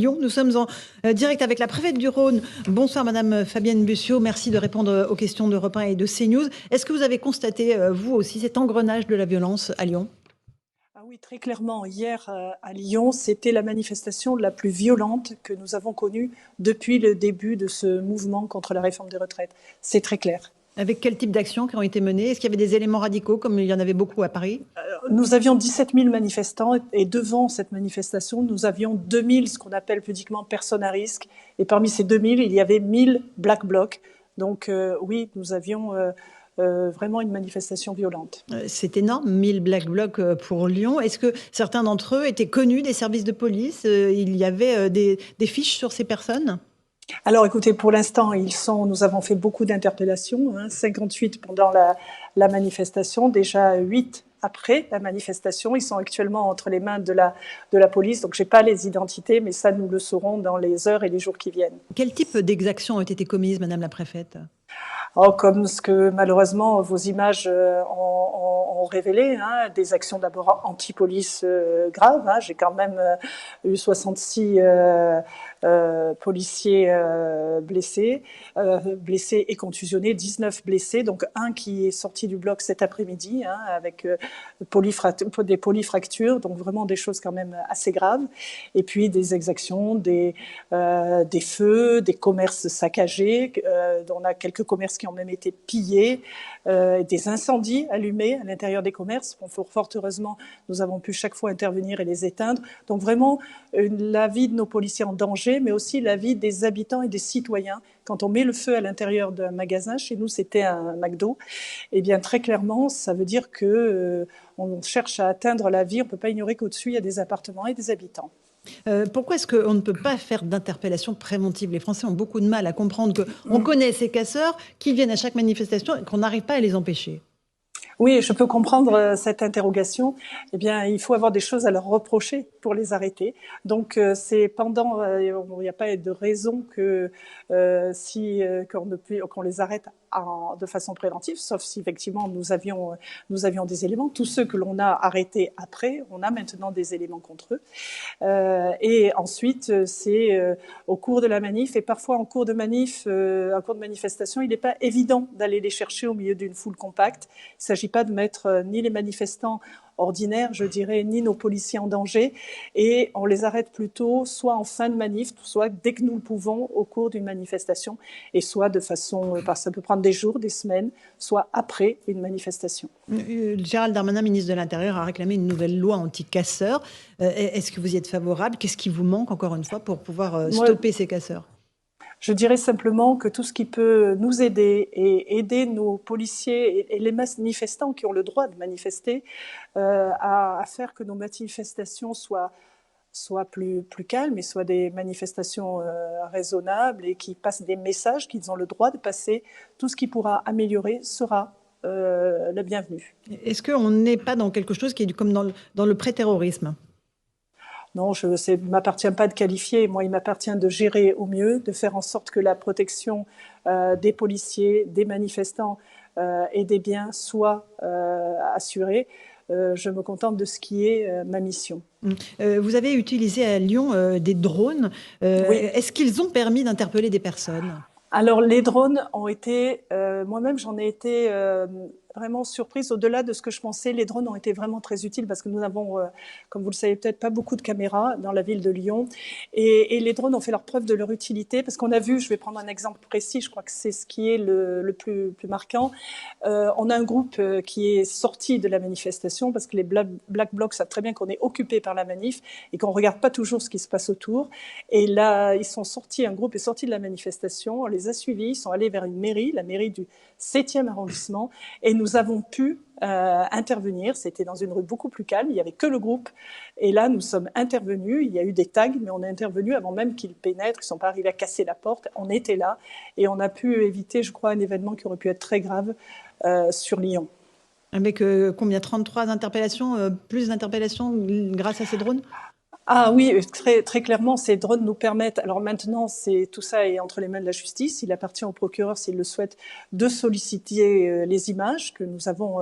Lyon. Nous sommes en direct avec la préfète du Rhône. Bonsoir Madame Fabienne Bussiot, merci de répondre aux questions d'Europe 1 et de CNews. Est-ce que vous avez constaté, vous aussi, cet engrenage de la violence à Lyon? Ah oui, très clairement. Hier, à Lyon, c'était la manifestation la plus violente que nous avons connue depuis le début de ce mouvement contre la réforme des retraites. C'est très clair. Avec quel type d'actions qui ont été menées? Est-ce qu'il y avait des éléments radicaux, comme il y en avait beaucoup à Paris? Nous avions 17 000 manifestants et devant cette manifestation, nous avions 2000, ce qu'on appelle pudiquement personnes à risque. Et parmi ces 2000, il y avait 1000 Black Blocs. Donc oui, nous avions vraiment une manifestation violente. C'est énorme, 1000 Black Blocs pour Lyon. Est-ce que certains d'entre eux étaient connus des services de police? Il y avait des fiches sur ces personnes? Alors écoutez, pour l'instant, nous avons fait beaucoup d'interpellations, 58 pendant la manifestation, déjà 8 après la manifestation. Ils sont actuellement entre les mains de la police, donc je n'ai pas les identités, mais ça, nous le saurons dans les heures et les jours qui viennent. Quel type d'exactions ont été commises, Madame la préfète? Comme ce que malheureusement vos images ont révélé, des actions d'abord anti-police graves. J'ai quand même eu 66 policiers blessés et contusionnés, 19 blessés, donc un qui est sorti du bloc cet après-midi avec des polyfractures, donc vraiment des choses quand même assez graves. Et puis des exactions, des feux, des commerces saccagés, on a quelques commerces qui ont même été pillés, des incendies allumés à l'intérieur des commerces. Bon, fort heureusement, nous avons pu chaque fois intervenir et les éteindre. Donc vraiment, la vie de nos policiers en danger, mais aussi la vie des habitants et des citoyens. Quand on met le feu à l'intérieur d'un magasin, chez nous c'était un McDo, eh bien très clairement, ça veut dire que on cherche à atteindre la vie. On ne peut pas ignorer qu'au-dessus, il y a des appartements et des habitants. Pourquoi est-ce qu'on ne peut pas faire d'interpellation préventive? Les Français ont beaucoup de mal à comprendre qu'on connaît ces casseurs qui viennent à chaque manifestation et qu'on n'arrive pas à les empêcher. Oui, je peux comprendre cette interrogation. Eh bien, il faut avoir des choses à leur reprocher pour les arrêter. Donc, c'est pendant, il n'y a pas de raison que qu'on les arrête de façon préventive, sauf si effectivement nous avions des éléments. Tous ceux que l'on a arrêtés après, on a maintenant des éléments contre eux. Et ensuite, c'est au cours de la manif, et parfois en cours de manifestation, il n'est pas évident d'aller les chercher au milieu d'une foule compacte. Il ne s'agit pas de mettre ni les manifestants ordinaires, je dirais, ni nos policiers en danger, et on les arrête plutôt soit en fin de manif, soit dès que nous le pouvons au cours d'une manifestation, et soit de façon, ça peut prendre des jours, des semaines, soit après une manifestation. Gérald Darmanin, ministre de l'Intérieur, a réclamé une nouvelle loi anti-casseurs. Est-ce que vous y êtes favorable? Qu'est-ce qui vous manque, encore une fois, pour pouvoir stopper ces casseurs? Je dirais simplement que tout ce qui peut nous aider et aider nos policiers et les manifestants qui ont le droit de manifester à faire que nos manifestations soient plus calmes et soient des manifestations raisonnables et qui passent des messages qu'ils ont le droit de passer, tout ce qui pourra améliorer sera le bienvenu. Est-ce qu'on n'est pas dans quelque chose qui est comme dans le pré-terrorisme? Non, il ne m'appartient pas de qualifier. Moi, il m'appartient de gérer au mieux, de faire en sorte que la protection des policiers, des manifestants et des biens soit assurée. Je me contente de ce qui est ma mission. Vous avez utilisé à Lyon des drones. Oui. Est-ce qu'ils ont permis d'interpeller des personnes? Alors, les drones ont été, moi-même j'en ai été vraiment surprise. Au-delà de ce que je pensais, les drones ont été vraiment très utiles parce que nous n'avons, comme vous le savez peut-être, pas beaucoup de caméras dans la ville de Lyon. Et les drones ont fait leur preuve de leur utilité parce qu'on a vu, je vais prendre un exemple précis, je crois que c'est ce qui est le plus marquant. On a un groupe qui est sorti de la manifestation parce que les Black Blocs savent très bien qu'on est occupé par la manif et qu'on ne regarde pas toujours ce qui se passe autour. Et là, un groupe est sorti de la manifestation, on les a suivis, ils sont allés vers une mairie, la mairie du 7e arrondissement, et nous avons pu intervenir. C'était dans une rue beaucoup plus calme, il n'y avait que le groupe, et là nous sommes intervenus, il y a eu des tags, mais on est intervenu avant même qu'ils pénètrent, ils ne sont pas arrivés à casser la porte, on était là, et on a pu éviter, je crois, un événement qui aurait pu être très grave sur Lyon. Avec combien? 33 interpellations, plus d'interpellations grâce à ces drones? Ah oui, très, très clairement, ces drones nous permettent. Alors maintenant, tout ça est entre les mains de la justice. Il appartient au procureur, s'il le souhaite, de solliciter les images que nous avons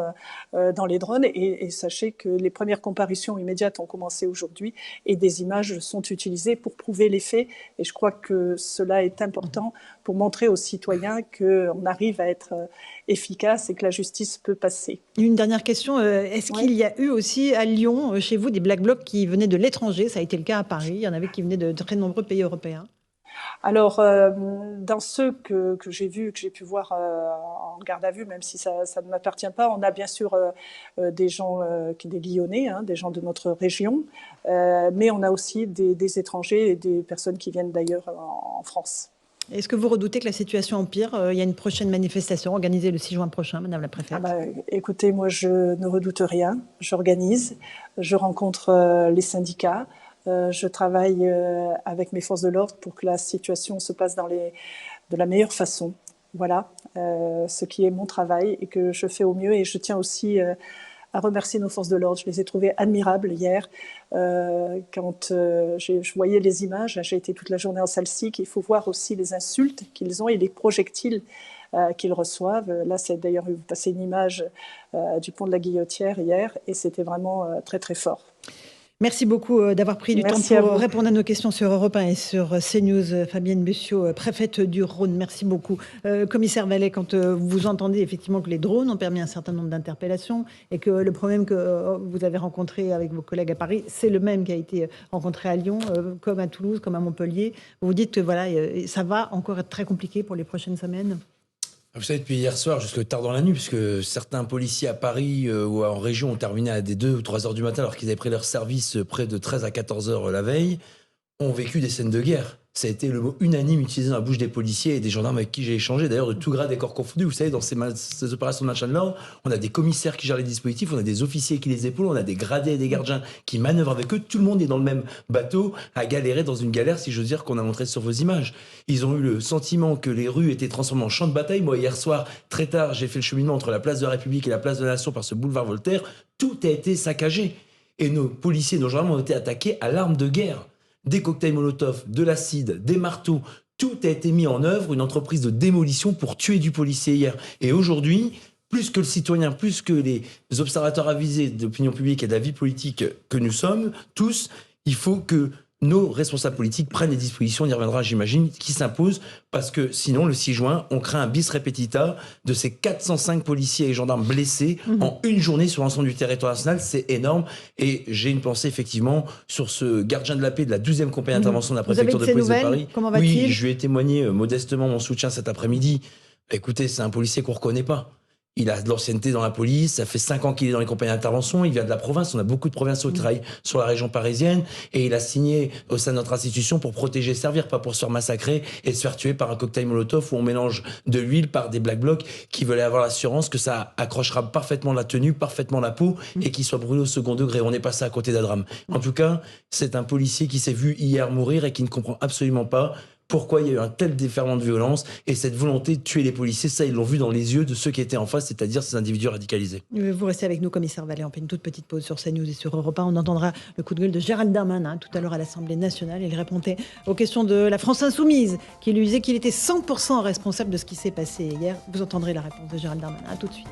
dans les drones. Et sachez que les premières comparutions immédiates ont commencé aujourd'hui et des images sont utilisées pour prouver les faits. Et je crois que cela est important pour montrer aux citoyens qu'on arrive à être efficace et que la justice peut passer. Une dernière question, est-ce qu'il y a eu aussi à Lyon, chez vous, des Black Blocs qui venaient de l'étranger? Ça a été le cas à Paris, il y en avait qui venaient de très nombreux pays européens. Alors, dans ceux que j'ai vus, que j'ai pu voir en garde à vue, même si ça ne m'appartient pas, on a bien sûr des gens, des Lyonnais, hein, des gens de notre région, mais on a aussi des étrangers et des personnes qui viennent d'ailleurs en France. Est-ce que vous redoutez que la situation empire? Il y a une prochaine manifestation organisée le 6 juin prochain, Madame la Préfète. Écoutez, moi je ne redoute rien, j'organise, je rencontre les syndicats, je travaille avec mes forces de l'ordre pour que la situation se passe de la meilleure façon. Voilà ce qui est mon travail et que je fais au mieux. Et je tiens aussi à remercier nos forces de l'ordre. Je les ai trouvées admirables hier. Quand je voyais les images, j'ai été toute la journée en Salsique. Il faut voir aussi les insultes qu'ils ont et les projectiles qu'ils reçoivent. Là, c'est d'ailleurs passé une image du pont de la Guillotière hier et c'était vraiment très très fort. Merci beaucoup d'avoir pris du temps pour répondre à nos questions sur Europe 1 et sur CNews. Fabienne Bussiot, préfète du Rhône, merci beaucoup. Commissaire Vallée, quand vous entendez effectivement que les drones ont permis un certain nombre d'interpellations et que le problème que vous avez rencontré avec vos collègues à Paris, c'est le même qui a été rencontré à Lyon, comme à Toulouse, comme à Montpellier, vous dites que voilà, ça va encore être très compliqué pour les prochaines semaines? Vous savez, depuis hier soir jusque tard dans la nuit, puisque certains policiers à Paris ou en région ont terminé à des 2 ou 3 heures du matin alors qu'ils avaient pris leur service près de 13 à 14 heures la veille, ont vécu des scènes de guerre. Ça a été le mot unanime utilisé dans la bouche des policiers et des gendarmes avec qui j'ai échangé, d'ailleurs de tout grade et corps confondus. Vous savez, dans ces opérations de maintien de l'ordre, on a des commissaires qui gèrent les dispositifs, on a des officiers qui les épaulent, on a des gradés et des gardiens qui manœuvrent avec eux. Tout le monde est dans le même bateau, à galérer dans une galère, si j'ose dire, qu'on a montré sur vos images. Ils ont eu le sentiment que les rues étaient transformées en champ de bataille. Moi, hier soir, très tard, j'ai fait le cheminement entre la place de la République et la place de la Nation par ce boulevard Voltaire. Tout a été saccagé. Et nos policiers, nos gendarmes ont été attaqués à l'arme de guerre. Des cocktails Molotov, de l'acide, des marteaux, tout a été mis en œuvre, une entreprise de démolition pour tuer du policier hier. Et aujourd'hui, plus que le citoyen, plus que les observateurs avisés d'opinion publique et de la vie politique que nous sommes, tous, il faut que nos responsables politiques prennent les dispositions, on y reviendra j'imagine, qui s'imposent, parce que sinon le 6 juin, on crée un bis repetita de ces 405 policiers et gendarmes blessés en une journée sur l'ensemble du territoire national, c'est énorme. Et j'ai une pensée effectivement sur ce gardien de la paix de la 12e compagnie d'intervention de la préfecture de police de Paris. Comment va-t-il ? Oui, je lui ai témoigné modestement mon soutien cet après-midi. Écoutez, c'est un policier qu'on ne reconnaît pas. Il a de l'ancienneté dans la police, ça fait 5 ans qu'il est dans les compagnies d'intervention, il vient de la province, on a beaucoup de provinciaux qui travaillent sur la région parisienne, et il a signé au sein de notre institution pour protéger et servir, pas pour se faire massacrer et se faire tuer par un cocktail Molotov où on mélange de l'huile par des Black Blocs qui veulent avoir l'assurance que ça accrochera parfaitement la tenue, parfaitement la peau, et qu'il soit brûlé au second degré. On est passé à côté d'un drame. En tout cas, c'est un policier qui s'est vu hier mourir et qui ne comprend absolument pas pourquoi il y a eu un tel déferlement de violence et cette volonté de tuer les policiers. Ça, ils l'ont vu dans les yeux de ceux qui étaient en face, c'est-à-dire ces individus radicalisés. Vous restez avec nous, commissaire Vallée. On fait une toute petite pause sur CNews et sur Europe 1. On entendra le coup de gueule de Gérald Darmanin tout à l'heure à l'Assemblée nationale. Il répondait aux questions de la France Insoumise, qui lui disait qu'il était 100% responsable de ce qui s'est passé hier. Vous entendrez la réponse de Gérald Darmanin. À tout de suite.